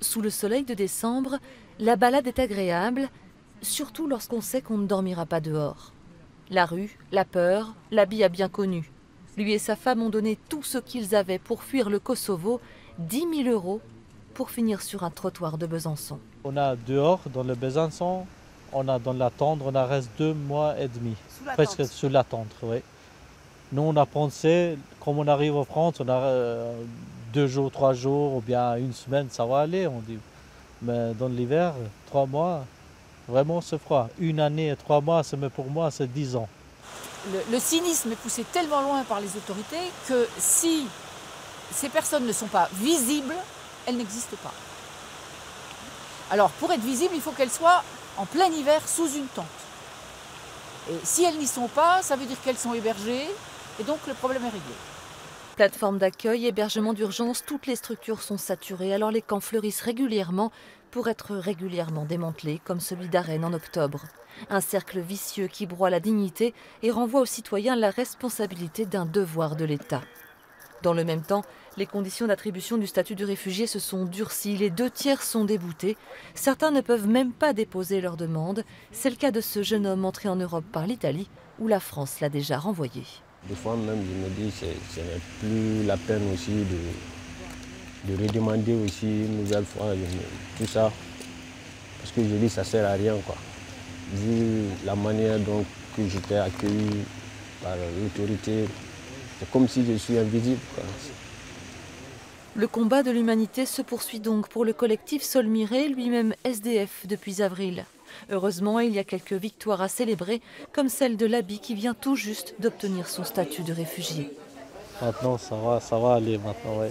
Sous le soleil de décembre, la balade est agréable, surtout lorsqu'on sait qu'on ne dormira pas dehors. La rue, la peur, l'Abi a bien connu. Lui et sa femme ont donné tout ce qu'ils avaient pour fuir le Kosovo, 10 000 € pour finir sur un trottoir de Besançon. On a dehors, dans le Besançon, on a dans la tente, on a reste 2 mois et demi, presque sous la tente, oui. Nous, on a pensé, comme on arrive en France, on a 2 jours, 3 jours, ou bien une semaine, ça va aller, on dit. Mais dans l'hiver, 3 mois, vraiment c'est froid. Une année et 3 mois, pour moi, c'est 10 ans. Le cynisme est poussé tellement loin par les autorités que si ces personnes ne sont pas visibles, elles n'existent pas. Alors pour être visibles, il faut qu'elles soient en plein hiver sous une tente. Et si elles n'y sont pas, ça veut dire qu'elles sont hébergées et donc le problème est réglé. Plateforme d'accueil, hébergement d'urgence, toutes les structures sont saturées, alors les camps fleurissent régulièrement pour être régulièrement démantelés, comme celui d'Arène en octobre. Un cercle vicieux qui broie la dignité et renvoie aux citoyens la responsabilité d'un devoir de l'État. Dans le même temps, les conditions d'attribution du statut de réfugié se sont durcies, les 2/3 sont déboutés. Certains ne peuvent même pas déposer leur demande. C'est le cas de ce jeune homme entré en Europe par l'Italie, où la France l'a déjà renvoyé. Des fois même, je me dis que ce n'est plus la peine aussi de redemander aussi une nouvelle fois tout ça. Parce que je dis que ça ne sert à rien, quoi. Vu la manière dont j'étais accueilli par l'autorité, c'est comme si je suis invisible, quoi. Le combat de l'humanité se poursuit donc pour le collectif Solmiré, lui-même SDF depuis avril. Heureusement, il y a quelques victoires à célébrer, comme celle de l'Abi qui vient tout juste d'obtenir son statut de réfugié. Maintenant, ça va aller maintenant, oui.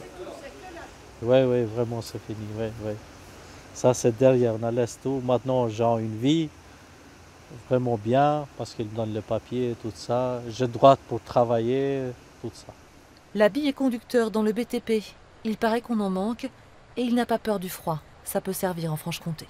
Oui, vraiment, c'est fini, oui. Ça, c'est derrière, on a laissé tout. Maintenant, j'ai une vie vraiment bien, parce qu'ils me donnent le papier, tout ça. J'ai le droit pour travailler, tout ça. L'Abi est conducteur dans le BTP. Il paraît qu'on en manque et il n'a pas peur du froid. Ça peut servir en Franche-Comté.